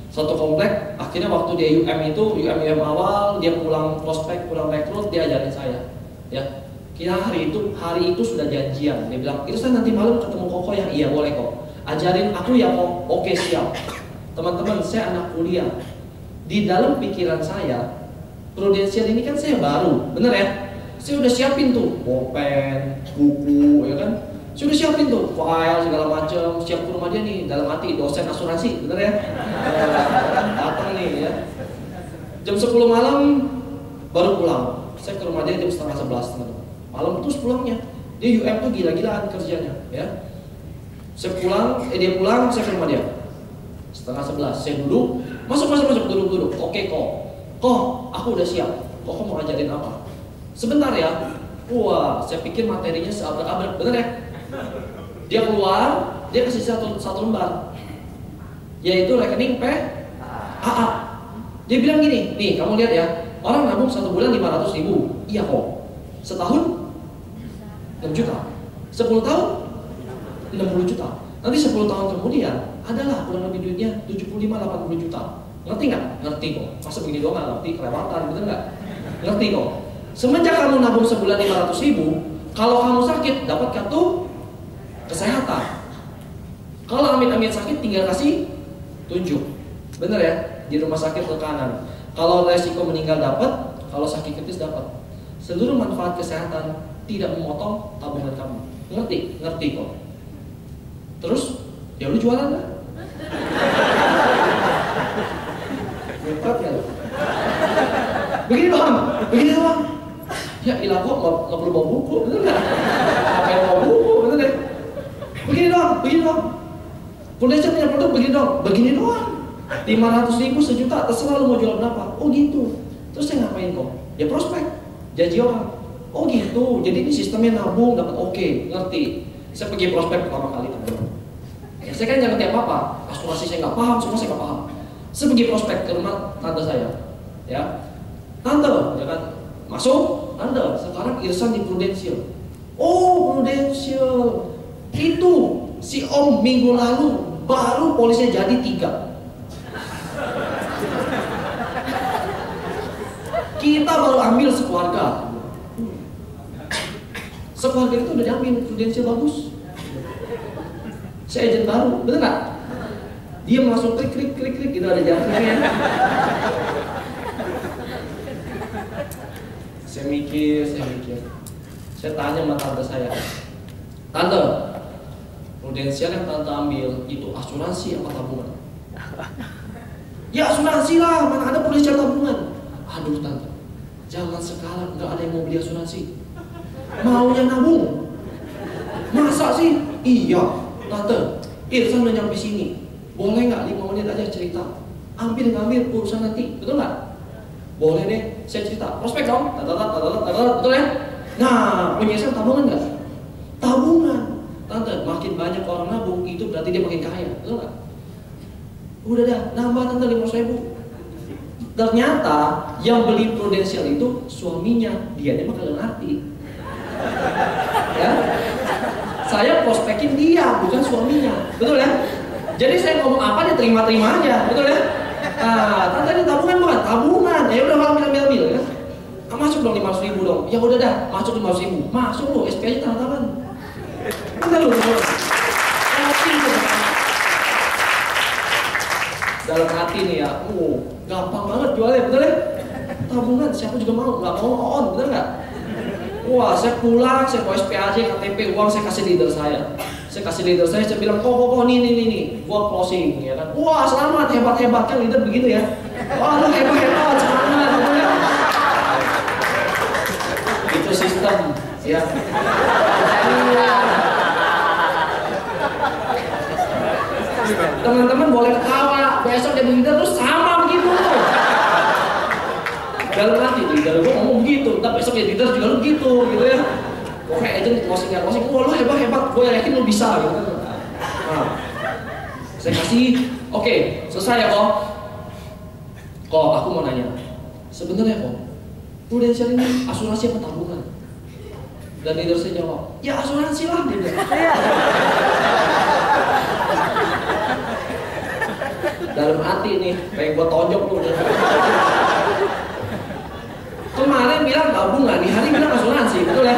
Satu komplek. Akhirnya waktu dia UM awal dia pulang prospek, pulang rekrut dia ajarin saya. Ya. Kira hari itu sudah janjian. Dia bilang, "Itu saya nanti malam ketemu Koko ya." Iya boleh kok. Ajarin aku ya kok. Oke siap. Teman-teman saya anak kuliah. Di dalam pikiran saya Prudensial ini kan saya baru, bener ya? Saya udah siapin tuh pulpen, buku, ya kan? Saya udah siapin tuh file segala macam, siap ke rumah dia nih dalam hati dosen asuransi, bener ya? Datang nih ya. Jam 10 malam baru pulang. Saya ke rumah dia jam setengah 11 teman-teman. Malam terus pulangnya. Dia UM tuh gila-gilaan kerjanya, ya. Saya pulang, dia pulang, saya ke rumah dia. Setengah 11, saya duduk, masuk, duduk. Oke kok, aku udah siap. Kok mau ajarin apa? Sebentar ya. Wah, saya pikir materinya seabrek-abrek, bener ya? Dia keluar, dia kasih satu lembar, yaitu rekening PAA. Dia bilang gini, nih kamu lihat ya, orang nabung 1 bulan 500.000. Iya kok. Setahun 6 juta. 10 tahun 60 juta. Nanti 10 tahun kemudian adalah kurang lebih duitnya 75-80 juta. Ngerti nggak? Ngerti kok. Masa begini doang nggak ngerti? Kelewatan, bener nggak? Ngerti kok. Semenjak kamu nabung sebulan 500.000, kalau kamu sakit dapat kartu kesehatan. Kalau amit-amit sakit tinggal kasih tunjuk. Bener ya? Di rumah sakit ke kanan. Kalau resiko meninggal dapat, kalau sakit kritis dapat. Seluruh manfaat kesehatan tidak memotong tabungan kamu. Ngerti? Ngerti kok. Terus, ya lu jualan nggak? Berat ya lu. Begini doang. Ya ilah kok nggak perlu bawa buku, bener nggak? Ngapain bawa buku, bener deh. Begini doang. Prudensial punya produk begini doang. 500.000, 1 juta, terserah lu mau jual berapa. Oh gitu. Terus saya ngapain kok? Ya prospek, janji orang. Oh gitu. Jadi ini sistemnya nabung dapat oke, ngerti. Saya pergi prospek pertama kali teman-teman. Ya, saya kan nggak ngerti apa-apa. Asuransi saya nggak paham, semua saya nggak paham. Saya pergi prospek ke rumah tante saya. Ya, tante, ya kan. Masuk, tante. Sekarang Irsan di Prudensial. Oh Prudensial. Itu si Om minggu lalu baru polisnya jadi 3. Kita baru ambil sekeluarga. Sekeluarga itu udah diambil, Prudensial bagus. Saya agent baru, bener nggak? Dia masuk klik gitu ada jangkauannya. Saya mikir. Saya tanya sama tante saya, tante, Prudensial yang tante ambil itu asuransi apa tabungan? Ya asuransi lah, mana ada Prudensial tabungan. Aduh tante, zaman sekarang nggak ada yang mau beli asuransi, maunya nabung. Masa sih? Iya tante, Irsan udah nyampe sini. Boleh nggak 5 menit aja cerita? Ambil urusan nanti, betul nggak? Boleh deh, saya cerita. Prospek dong, betul ya? Nah, punya saya tabungan nggak? Tabungan, tante. Makin banyak orang nabung, itu berarti dia makin kaya, betul nggak? Udah dah, nambah tante 500.000. Ternyata yang beli Prudential itu suaminya, dia mah kagak ngerti. Ya, saya prospekin dia, bukan suaminya, betul ya? Jadi saya ngomong apa dia terima-terima aja, betul ya? Nah, kan tadi tabungan bukan? Tabungan, ya udah orang ambil-ambil ya. Ah, masuk dong 500.000 dong, ya udah dah, masuk 500.000, masuk lo, SP aja tanda tangan. Betul lo, dalam hati nih ya, gampang banget jualnya, betul ya? Tabungan, siapa juga mau, nggak mau on, betul nggak? Wah, saya pulang, saya bawa SPAJ, KTP, uang saya kasih leader saya. Saya kasih leader saya bilang, kok, nih, gua closing, ya kan? Wah, selamat, hebat, kan leader begitu ya? Wah, lu hebat, semangat, betul ya? Itu sistem, ya. Teman-teman boleh ketawa, besok dia leader terus sama begitu. Dalam hati leader gue ngomong begitu, tapi besok ya leader juga lu begitu, gitu ya. Oke, agent closing, wah lu hebat, gue yakin lu bisa, gitu. Nah, saya kasih, oke, selesai ya kok. Kok, aku mau nanya, sebenarnya kok, Prudential ini asuransi apa tabungan? Dan leader saya jawab, ya asuransi lah, dia bilang. Dalam hati nih, pengen gue tonjok lu. Kemarin bilang tabungan, di hari bilang asuransi, betul ya?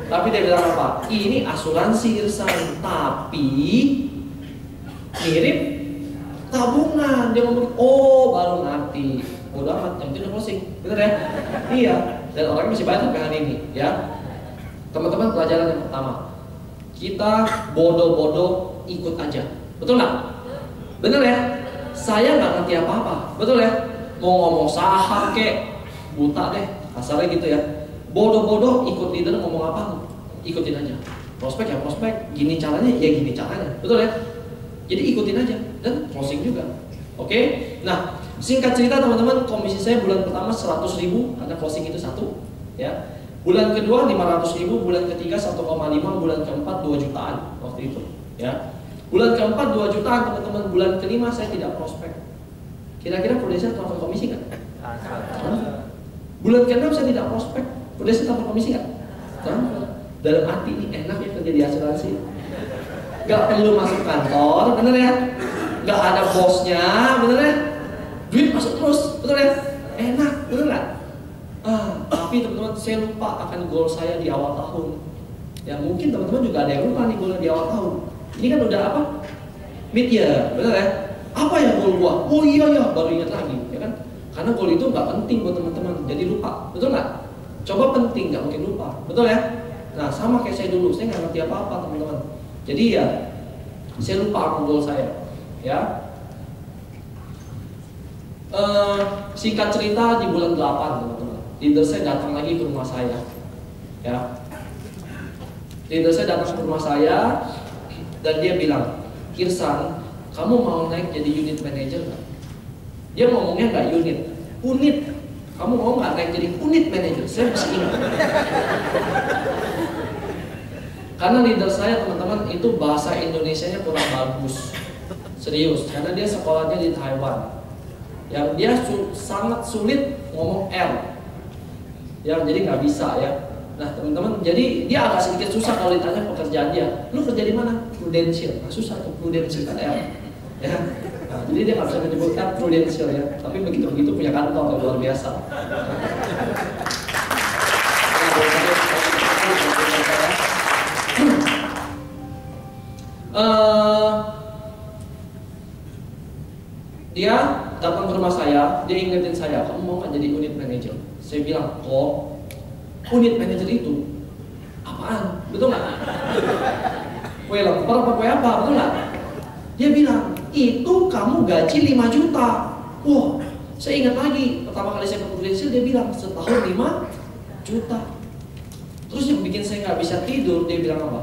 Tapi dia bilang apa? Ini asuransi Irsan, tapi mirip tabungan. Dia ngomong, oh baru ngerti. Udah amat, yang itu udah closing, betul ya? Iya, dan orangnya masih banyak sampai hari ini, ya. Teman-teman, pelajaran yang pertama, kita bodoh-bodoh ikut aja, betul nggak? Bener ya? Saya nggak ngerti apa-apa, betul ya? Mau ngomong saham kek, buta deh, kasarnya gitu ya. Bodoh-bodoh ikut leader ngomong apa, ikutin aja. Prospek ya prospek, gini caranya ya gini caranya, betul ya? Jadi ikutin aja dan closing juga. Oke? Nah, singkat cerita teman-teman, komisi saya bulan pertama 100.000 karena closing itu 1, ya. Bulan kedua 500.000, bulan ketiga 1,5, bulan keempat 2 jutaan waktu itu, ya. Bulan keempat 2 jutaan teman-teman, bulan kelima saya tidak prospek. Kira-kira Prudential transfer komisi nggak? Bulan ke-6 saya tidak prospek. Prudential transfer komisi nggak? Dalam hati ini enak ya kerja di asuransi. Nggak perlu masuk kantor, bener ya? Nggak ada bosnya, bener ya? Duit masuk terus, betul ya? Enak, bener nggak? Tapi teman-teman saya lupa akan goal saya di awal tahun. Ya mungkin teman-teman juga ada yang lupa nih goal di awal tahun. Ini kan udah apa? Mid year, bener ya? Apa ya goal gua? Oh iya ya, baru ingat lagi, ya kan? Karena goal itu nggak penting buat teman-teman, jadi lupa, betul nggak? Coba penting, nggak mungkin lupa, betul ya? Nah sama kayak saya dulu, saya nggak ngerti apa-apa teman-teman. Jadi ya, saya lupa apa goal saya, ya. Singkat cerita di bulan 8 teman-teman, leader saya datang lagi ke rumah saya, ya. Leader saya datang ke rumah saya dan dia bilang, Irsan, kamu mau naik jadi unit manager nggak? Dia ngomongnya nggak unit. Kamu mau nggak naik jadi unit manager? Saya masih ingat. Karena leader saya teman-teman itu bahasa Indonesianya kurang bagus, serius. Karena dia sekolahnya di Taiwan, yang dia sangat sulit ngomong L, yang jadi nggak bisa ya. Nah teman-teman, jadi dia agak sedikit susah kalau ditanya pekerjaan dia. Lu kerja di mana? Prudential. Nah, susah tuh Prudential kan L. Ya, nah, jadi dia nggak bisa menyebutkan Prudential ya, tapi begitu-begitu punya kantor yang luar biasa. Dia datang ke rumah saya, dia ingetin saya, kamu mau nggak jadi unit manager? Saya bilang, kok unit manager itu apaan? Betul nggak? Kue lemper apa kue apa? Betul nggak? Dia bilang, itu kamu gaji 5 juta. Wah, saya ingat lagi, pertama kali saya ke Prudential dia bilang setahun 5 juta. Terus yang bikin saya nggak bisa tidur, dia bilang apa?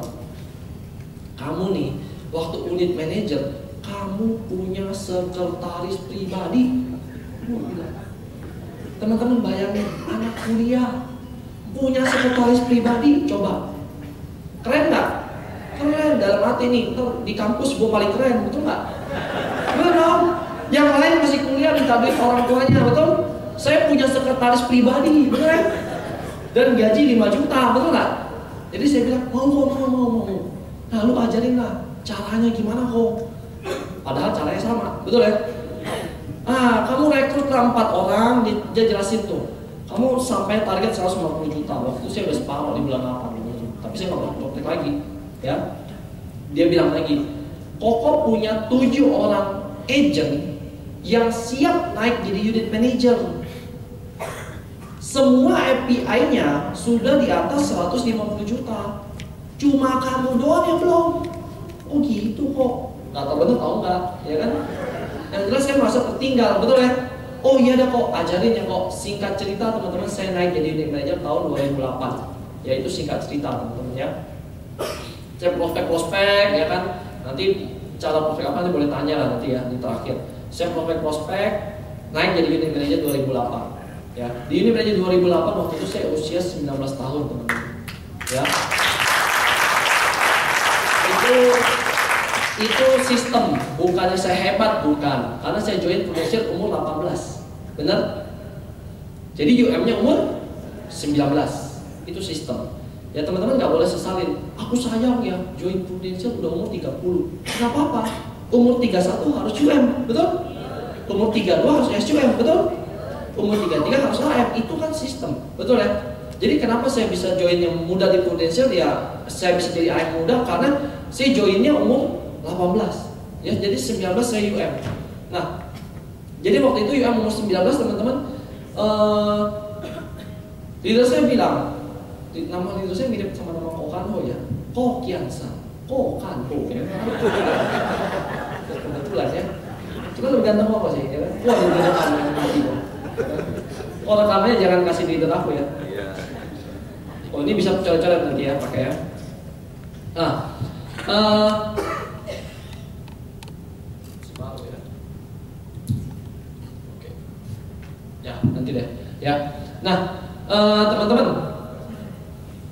Kamu nih, waktu unit manager, kamu punya sekretaris pribadi. Teman-teman bayangin, anak kuliah punya sekretaris pribadi, coba. Keren nggak? Keren, dalam hati nih, di kampus gue paling keren, betul nggak? Bener dong? Yang lain masih kuliah minta duit orang tuanya, betul? Saya punya sekretaris pribadi, betul ya? Dan gaji 5 juta, betul nggak? Jadi saya bilang, mau. Nah, lu ajarin lah caranya gimana kok. Padahal caranya sama, betul ya? Kamu rekrut 4 orang, dia jelasin tuh. Kamu sampai target 150 juta. Waktu saya udah separuh di bulan 8 gitu. Tapi saya nggak praktek lagi, ya. Dia bilang lagi, Koko punya 7 orang agent yang siap naik jadi unit manager. Semua API-nya sudah di atas 150 juta. Cuma kamu doang yang belum. Oh gitu kok. Gak tau bener tau nggak, ya kan? Yang jelas saya merasa tertinggal, betul ya? Oh iya dah kok, ajarin ya kok. Singkat cerita teman-teman, saya naik jadi unit manager tahun 2008. Yaitu singkat cerita teman-teman ya. Saya prospek ya kan. Nanti cara prospek apa nanti boleh tanya lah nanti ya di terakhir. Saya prospek naik jadi unit manager 2008. Ya, di unit manager 2008 waktu itu saya usia 19 tahun teman-teman. Ya. Itu sistem, bukannya saya hebat, bukan. Karena saya join Prudential umur 18. Benar? Jadi UM-nya umur 19. Itu sistem. Ya teman-teman nggak boleh sesalin. Aku sayang ya join Prudential udah umur 30. Nggak apa-apa. Umur 31 harus UM, betul? Umur 32 harus SUM, betul? Umur 33 harus AM. Itu kan sistem, betul ya? Jadi kenapa saya bisa join yang muda di Prudential? Ya saya bisa jadi AM muda karena saya joinnya umur 18. Ya, jadi 19 saya UM. Nah, jadi waktu itu UM umur 19 teman-teman, leader saya bilang, nama leader saya mirip sama nama Kokanho ya, Kokiansan, Kokanho ya. Kebetulan ya. Cuma lebih ganteng apa sih? Ya kan? Wah, ini rekaman. Oh, rekamannya jangan kasih leader aku ya. Oh, ini bisa coret-coret nanti ya, pakai ya. Nah, nanti deh ya. Nah teman-teman,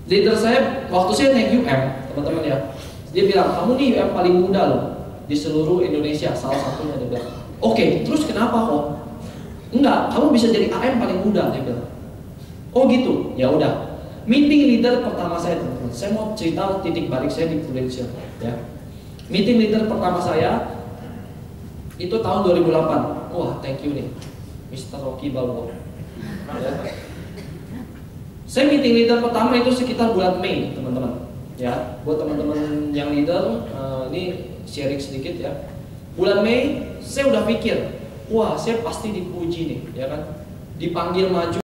leader saya waktu saya naik UM teman-teman ya, dia bilang kamu nih UM paling muda loh di seluruh Indonesia, salah satunya. Dia bilang oke, terus kenapa kok? Enggak, kamu bisa jadi AM paling muda, dia bilang. Oh gitu, ya udah. Meeting leader pertama saya teman-teman, saya mau cerita titik balik saya di Prudential ya. Meeting leader pertama saya itu tahun 2008. Wah, thank you nih Mr. Rocky Balboa. Ya. Saya meeting leader pertama itu sekitar bulan Mei, teman-teman. Ya, buat teman-teman yang leader, ini sharing sedikit ya. Bulan Mei, saya udah pikir, wah, saya pasti dipuji nih, ya kan? Dipanggil maju